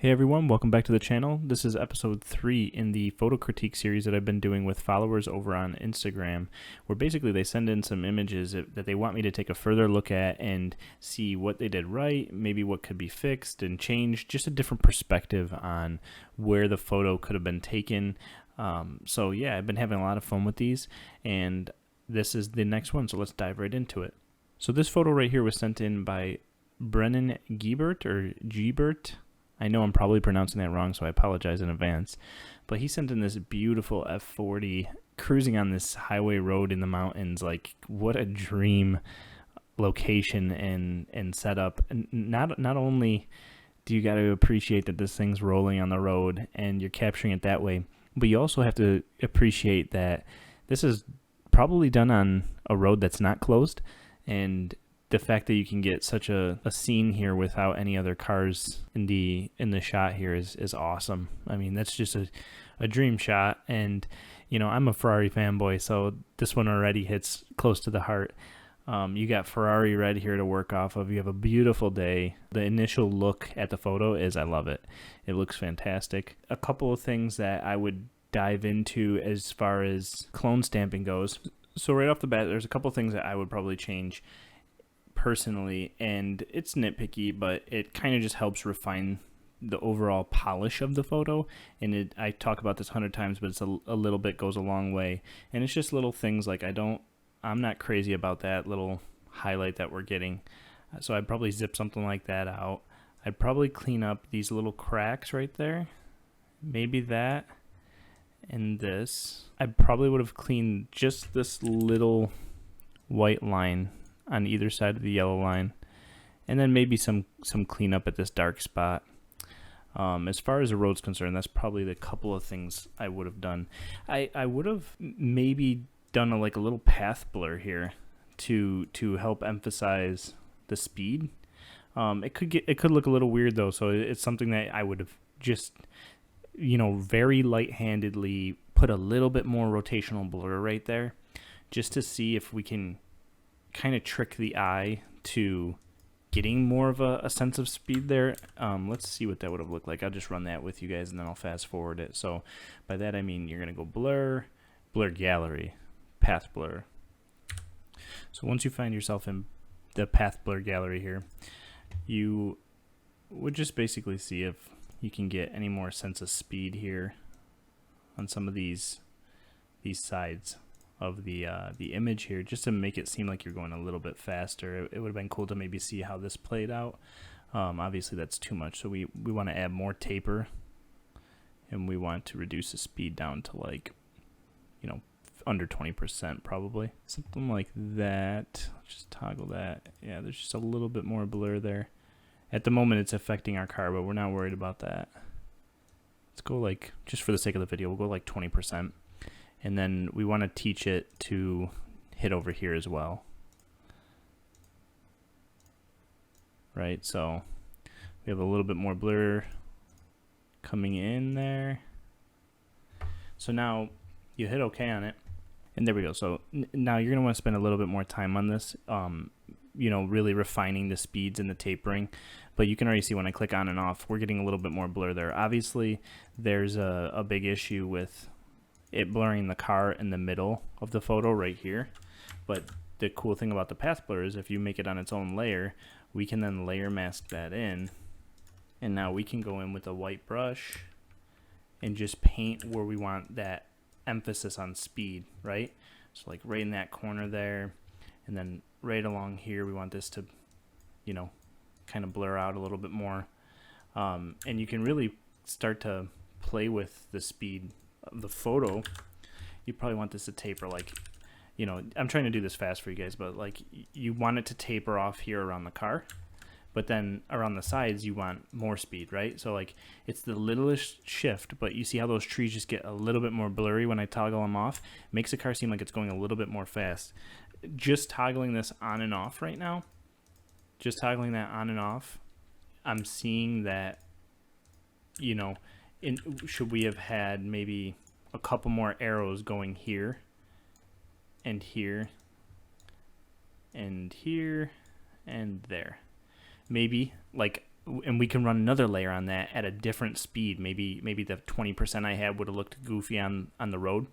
Hey everyone, welcome back to the channel. This is episode 3 in the photo critique series that I've been doing with followers over on Instagram, where basically they send in some images that they want me to take a further look at and see what they did right, maybe what could be fixed and changed, just a different perspective on where the photo could have been taken. So yeah, I've been having a lot of fun with these, and this is the next one, so let's dive right into it. So this photo right here was sent in by Brennan Giebert, or Giebert. I know I'm probably pronouncing that wrong, so I apologize in advance. But he sent in this beautiful F40 cruising on this highway road in the mountains. Like, what a dream location and setup. And not only do you got to appreciate that this thing's rolling on the road and you're capturing it that way, but you also have to appreciate that this is probably done on a road that's not closed, and the fact that you can get such a scene here without any other cars in the shot here is awesome. I mean, that's just a dream shot, and you know, I'm a Ferrari fanboy, so this one already hits close to the heart. You got Ferrari red here to work off of. You have a beautiful day. The initial look at the photo is, I love it. It looks fantastic. A couple of things that I would dive into as far as clone stamping goes. So right off the bat, there's a couple things that I would probably change personally, and it's nitpicky, but it kind of just helps refine the overall polish of the photo. And I talk about this 100 times, but it's a little bit goes a long way. And it's just little things like I'm not crazy about that little highlight that we're getting, so I'd probably zip something like that out. I'd probably clean up these little cracks right there, maybe that and this. I probably would have cleaned just this little white line on either side of the yellow line, and then maybe some cleanup at this dark spot. As far as the road's concerned, that's probably the couple of things I would have done. I would have maybe done a little path blur here to help emphasize the speed. It could look a little weird though, so it's something that I would have just, you know, very light-handedly put a little bit more rotational blur right there, just to see if we can kind of trick the eye to getting more of a sense of speed there. Let's see what that would have looked like. I'll just run that with you guys and then I'll fast forward it. So by that I mean you're gonna go blur, blur gallery, path blur. So once you find yourself in the path blur gallery here, you would just basically see if you can get any more sense of speed here on some of these sides of the image here, just to make it seem like you're going a little bit faster. It would have been cool to maybe see how this played out. Obviously that's too much, so we want to add more taper, and we want to reduce the speed down to, like, you know, under 20% probably, something like that. Just toggle that. Yeah, there's just a little bit more blur there. At the moment it's affecting our car, but we're not worried about that. Let's go, like, just for the sake of the video, we'll go like 20%. And then we want to teach it to hit over here as well. Right, so we have a little bit more blur coming in there. So now you hit OK on it, and there we go. So now you're going to want to spend a little bit more time on this, you know, really refining the speeds and the tapering. But you can already see when I click on and off, we're getting a little bit more blur there. Obviously, there's a big issue with it blurring the car in the middle of the photo right here. But the cool thing about the path blur is if you make it on its own layer, we can then layer mask that in, and now we can go in with a white brush and just paint where we want that emphasis on speed, right? So like right in that corner there, and then right along here we want this to, you know, kind of blur out a little bit more. And you can really start to play with the speed of the photo. You probably want this to taper, like, you know, I'm trying to do this fast for you guys, but like you want it to taper off here around the car, but then around the sides you want more speed, right? So like it's the littlest shift, but you see how those trees just get a little bit more blurry when I toggle them off. Makes the car seem like it's going a little bit more fast. Just toggling this on and off right now, just toggling that on and off, I'm seeing that, you know, should we have had maybe a couple more arrows going here and here and here and there. Maybe like and we can run another layer on that at a different speed. Maybe the 20% I had would have looked goofy on the road.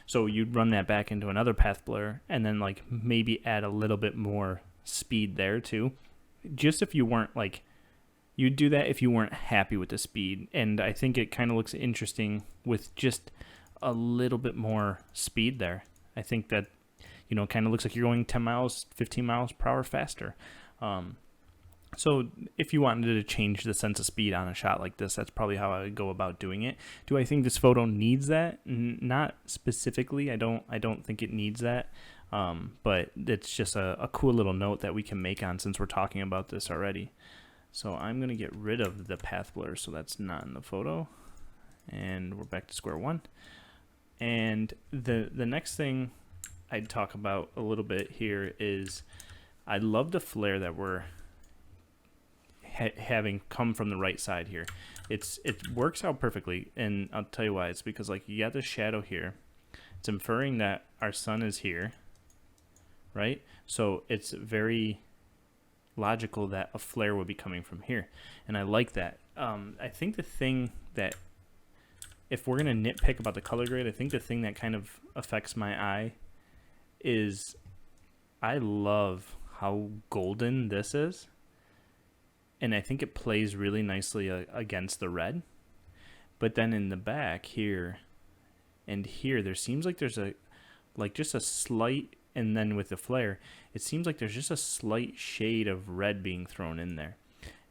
So you'd run that back into another path blur, and then like maybe add a little bit more speed there too. Just if you weren't like, you'd do that if you weren't happy with the speed. And I think it kind of looks interesting with just a little bit more speed there. I think that, you know, kind of looks like you're going 10 miles, 15 miles per hour faster. So if you wanted to change the sense of speed on a shot like this, that's probably how I would go about doing it. Do I think this photo needs that? Not specifically. I don't think it needs that. But it's just a cool little note that we can make on, since we're talking about this already. So I'm going to get rid of the path blur, so that's not in the photo. And we're back to square one. And the next thing I'd talk about a little bit here is I love the flare that we're having come from the right side here. It works out perfectly, and I'll tell you why. It's because like you got the shadow here. It's inferring that our sun is here, right? So it's very logical that a flare would be coming from here, and I like that. I think the thing that, if we're gonna nitpick about the color grade, I think the thing that kind of affects my eye is I love how golden this is, and I think it plays really nicely against the red. But then in the back here and here, there seems like there's just a slight, and then with the flare, it seems like there's just a slight shade of red being thrown in there.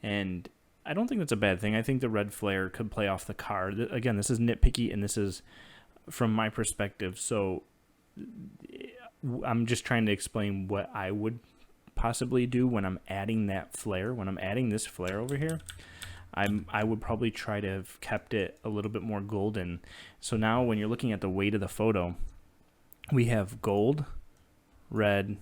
And I don't think that's a bad thing. I think the red flare could play off the car. Again, this is nitpicky, and this is from my perspective. So I'm just trying to explain what I would possibly do when I'm adding that flare. When I'm adding this flare over here, I would probably try to have kept it a little bit more golden. So now when you're looking at the weight of the photo, we have gold, red,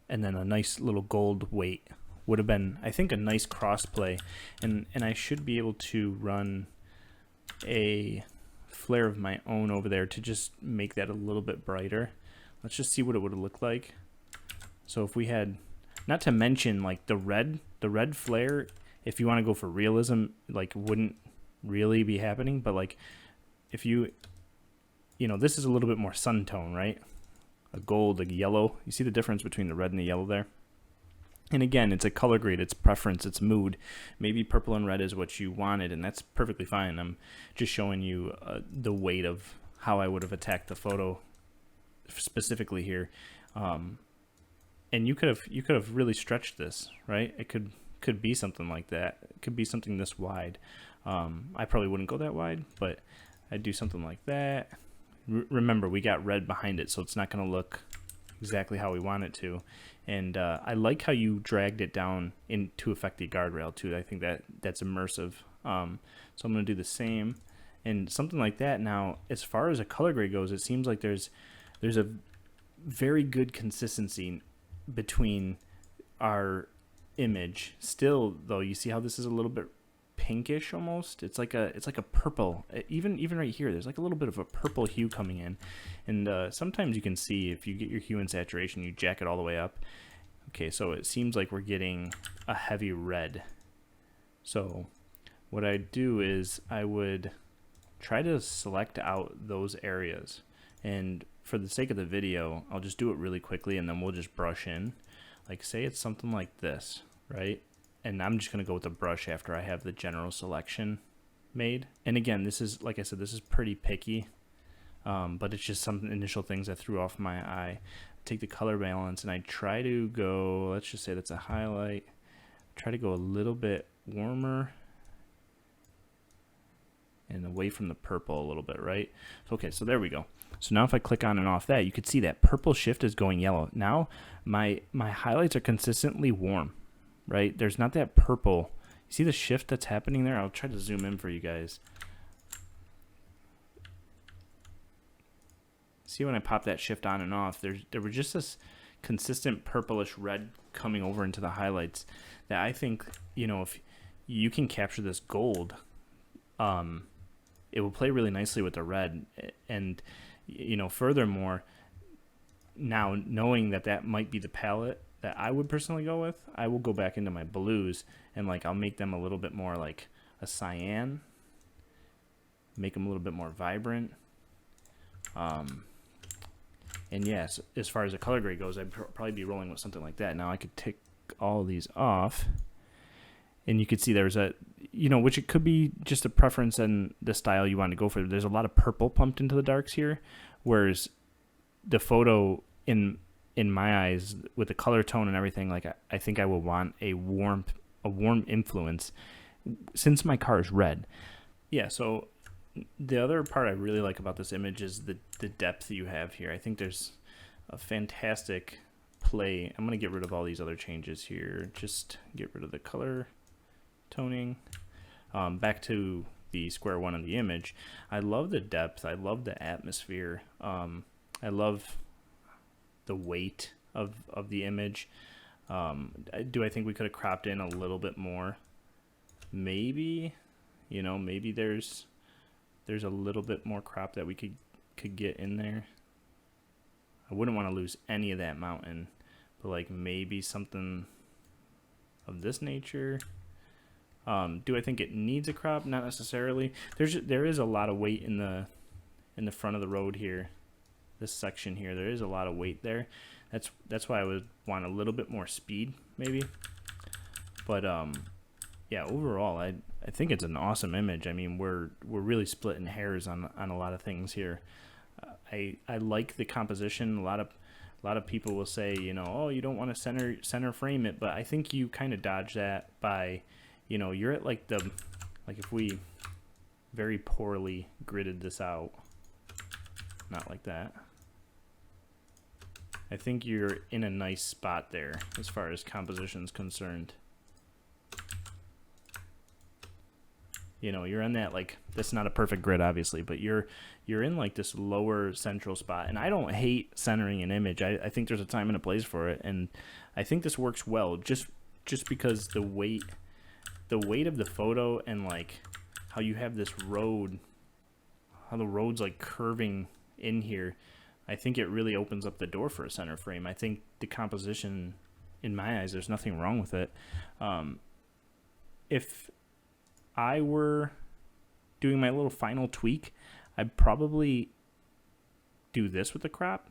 and then a nice little gold weight. Would have been, I think, a nice cross play. And I should be able to run a flare of my own over there to just make that a little bit brighter. Let's just see what it would have looked like. So if we had, not to mention like the red flare, if you want to go for realism, like wouldn't really be happening. But like if you know, this is a little bit more sun tone, right? A gold, a yellow. You see the difference between the red and the yellow there? And again, it's a color grade, it's preference, it's mood. Maybe purple and red is what you wanted, and that's perfectly fine. I'm just showing you the weight of how I would have attacked the photo specifically here. And you could have really stretched this, right? It could be something like that. It could be something this wide. I probably wouldn't go that wide, but I'd do something like that. Remember, we got red behind it, so it's not going to look exactly how we want it to. And I like how you dragged it down to affect the guardrail too. I think that's immersive. So I'm going to do the same, and something like that. Now, as far as a color grade goes, it seems like there's a very good consistency between our image. Still, though, you see how this is a little bit pinkish almost. It's like a purple. Even right here, there's like a little bit of a purple hue coming in. And sometimes you can see, if you get your hue and saturation, you jack it all the way up. Okay, so it seems like we're getting a heavy red. So what I'd do is I would try to select out those areas. And for the sake of the video, I'll just do it really quickly, and then we'll just brush in. Like, say it's something like this, right? And I'm just going to go with the brush after I have the general selection made. And again, this is, like I said, this is pretty picky, but it's just some initial things that threw off my eye. Take the color balance, and I try to go, let's just say that's a highlight. Try to go a little bit warmer and away from the purple a little bit, right? Okay, so there we go. So now if I click on and off that, you could see that purple shift is going yellow. Now my highlights are consistently warm, right? There's not that purple. You see the shift that's happening there? I'll try to zoom in for you guys. See when I pop that shift on and off, there was just this consistent purplish red coming over into the highlights that I think, you know, if you can capture this gold, it will play really nicely with the red. And, you know, furthermore, now knowing that that might be the palette that I would personally go with, I will go back into my blues and like I'll make them a little bit more like a cyan, make them a little bit more vibrant. And yes, as far as the color grade goes, I'd probably be rolling with something like that. Now I could take all of these off, and you could see there's a, you know, which it could be just a preference and the style you want to go for. There's a lot of purple pumped into the darks here, whereas the photo in my eyes with the color tone and everything, like I think I will want a warm influence since my car is red. Yeah, so the other part I really like about this image is the depth you have here. I think there's a fantastic play. I'm going to get rid of all these other changes here. Just get rid of the color toning. Back to the square one of the image. I love the depth. I love the atmosphere. I love the weight of the image. Do I think we could have cropped in a little bit more? Maybe, you know, maybe there's a little bit more crop that we could get in there. I wouldn't want to lose any of that mountain, but like maybe something of this nature. Do I think it needs a crop? Not necessarily. There is a lot of weight in the front of the road here. This section here, there is a lot of weight there. That's why I would want a little bit more speed, maybe. But yeah, overall, I think it's an awesome image. I mean, we're really splitting hairs on a lot of things here. I like the composition. A lot of people will say, you know, oh, you don't want to center frame it, but I think you kind of dodge that by, you know, you're at like if we very poorly gridded this out, not like that. I think you're in a nice spot there as far as composition's concerned. You know, you're in that, like, that's not a perfect grid, obviously, but you're in like this lower central spot. And I don't hate centering an image. I think there's a time and a place for it, and I think this works well just because the weight of the photo and like how you have this road, how the road's like curving in here. I think it really opens up the door for a center frame. I think the composition, in my eyes, there's nothing wrong with it. If I were doing my little final tweak, I'd probably do this with the crop.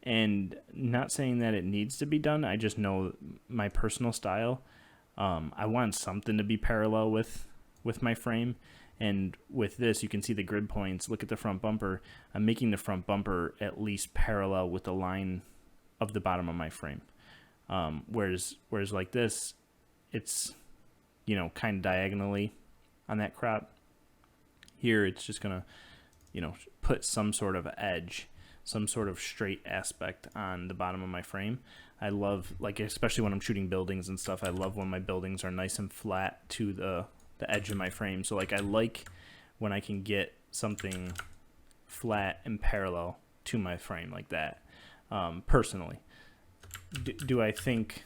And not saying that it needs to be done, I just know my personal style. I want something to be parallel with my frame. And with this, you can see the grid points. Look at the front bumper. I'm making the front bumper at least parallel with the line of the bottom of my frame. Whereas like this, it's, you know, kind of diagonally on that crop. Here, it's just going to, you know, put some sort of edge, some sort of straight aspect on the bottom of my frame. I love, like, especially when I'm shooting buildings and stuff, I love when my buildings are nice and flat to the edge of my frame. So like I like when I can get something flat and parallel to my frame like that. Personally, do I think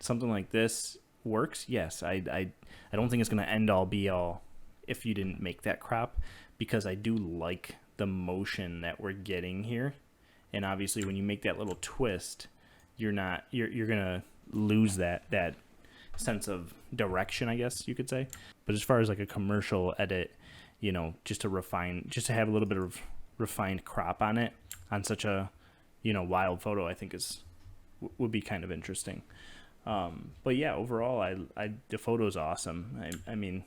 something like this works? Yes. I don't think it's going to end all be all if you didn't make that crop, because I do like the motion that we're getting here. And obviously when you make that little twist, you're going to lose that sense of direction, I guess you could say. But as far as like a commercial edit, you know, just to have a little bit of refined crop on it on such a, you know, wild photo, I think would be kind of interesting. But yeah, overall, the photo is awesome. I mean,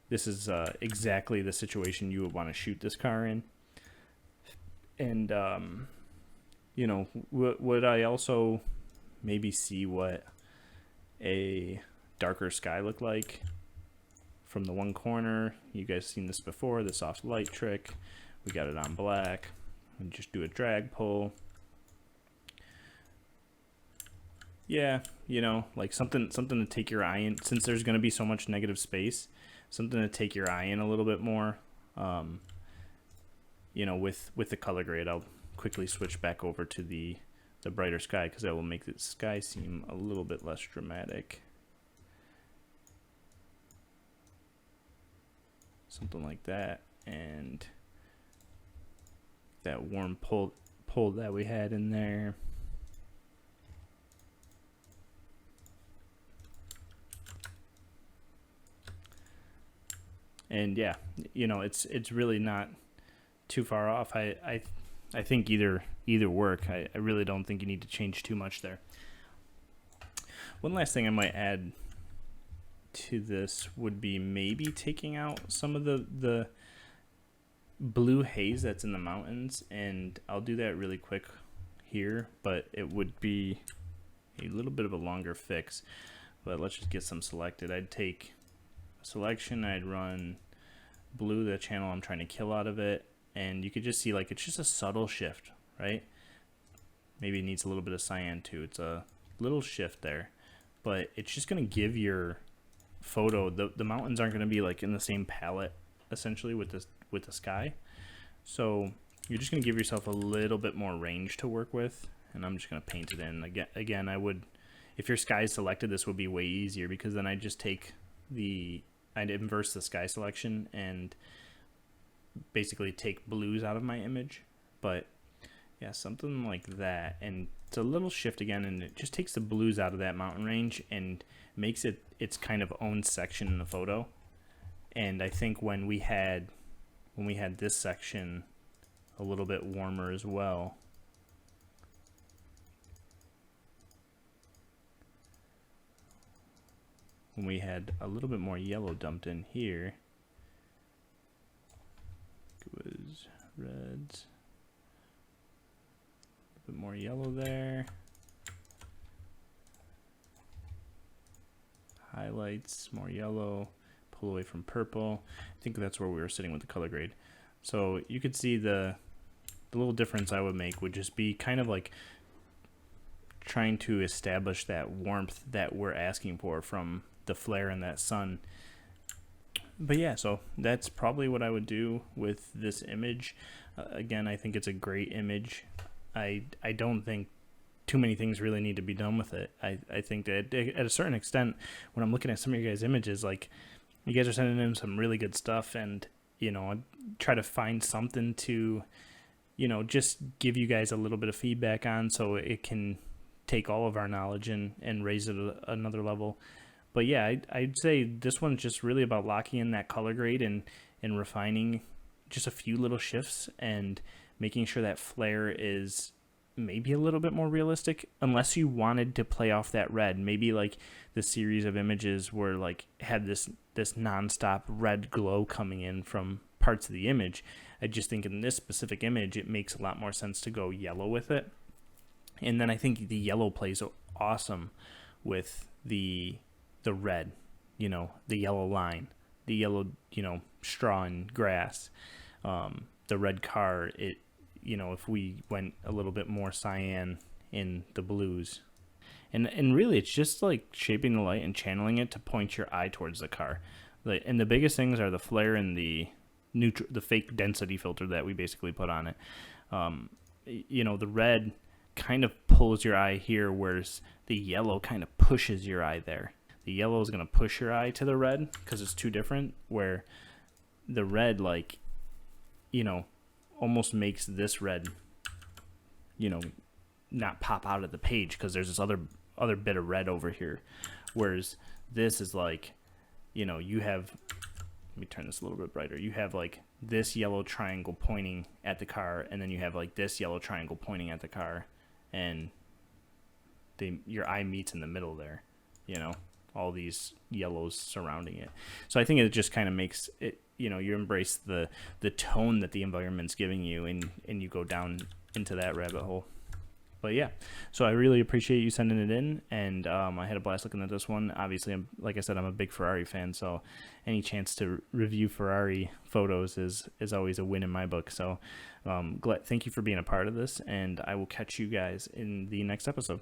this is exactly the situation you would want to shoot this car in. And you know, would I also maybe see what a darker sky look like from the one corner? You guys seen this before, the soft light trick. We got it on black and just do a drag pull. Yeah, you know, like something to take your eye in, since there's going to be so much negative space, something to take your eye in a little bit more. You know, with the color grade, I'll quickly switch back over to the brighter sky, because that will make the sky seem a little bit less dramatic. Something like that, and that warm pull that we had in there. And yeah, you know, it's really not too far off. I think either work. I really don't think you need to change too much there. One last thing I might add to this would be maybe taking out some of the blue haze that's in the mountains, and I'll do that really quick here, but it would be a little bit of a longer fix. But let's just get some selected. I'd take a selection, I'd run blue, the channel I'm trying to kill out of it, and you could just see like it's just a subtle shift, right? Maybe it needs a little bit of cyan too. It's a little shift there, but it's just going to give your photo, the mountains aren't going to be like in the same palette essentially with the sky. So you're just going to give yourself a little bit more range to work with, and I'm just going to paint it in. Again, I would, if your sky is selected, this would be way easier, because then I'd just take I'd inverse the sky selection and basically take blues out of my image. But yeah, something like that, and it's a little shift again, and it just takes the blues out of that mountain range and makes it its kind of own section in the photo. And I think when we had this section a little bit warmer as well, when we had a little bit more yellow dumped in here, it was reds, a bit more yellow there, highlights, more yellow, pull away from purple. I think that's where we were sitting with the color grade. So you could see the little difference I would make would just be kind of like trying to establish that warmth that we're asking for from the flare and that sun. But yeah, so that's probably what I would do with this image. Again, I think it's a great image. I don't think too many things really need to be done with it. I think that at a certain extent, when I'm looking at some of your guys' images, like, you guys are sending in some really good stuff, and, you know, I try to find something to, you know, just give you guys a little bit of feedback on, so it can take all of our knowledge and raise it another level. But yeah, I'd say this one's just really about locking in that color grade and refining just a few little shifts and making sure that flare is maybe a little bit more realistic, unless you wanted to play off that red. Maybe like the series of images were like had this nonstop red glow coming in from parts of the image. I just think in this specific image, it makes a lot more sense to go yellow with it. And then I think the yellow plays awesome with the red, you know, the yellow line, the yellow, you know, straw and grass, the red car. It, you know, if we went a little bit more cyan in the blues, and really it's just like shaping the light and channeling it to point your eye towards the car. And the biggest things are the flare and the fake density filter that we basically put on it. You know, the red kind of pulls your eye here, whereas the yellow kind of pushes your eye there. The yellow is going to push your eye to the red because it's too different, where the red, like, you know, almost makes this red, you know, not pop out of the page because there's this other bit of red over here. Whereas this is like, you know, you have, let me turn this a little bit brighter. You have like this yellow triangle pointing at the car, and then you have like this yellow triangle pointing at the car, and your eye meets in the middle there, you know, all these yellows surrounding it. So I think it just kind of makes it, you know, you embrace the tone that the environment's giving you, and you go down into that rabbit hole. But yeah, so I really appreciate you sending it in, and I had a blast looking at this one. Obviously, like I said, I'm a big Ferrari fan, so any chance to review Ferrari photos is always a win in my book. So thank you for being a part of this, and I will catch you guys in the next episode.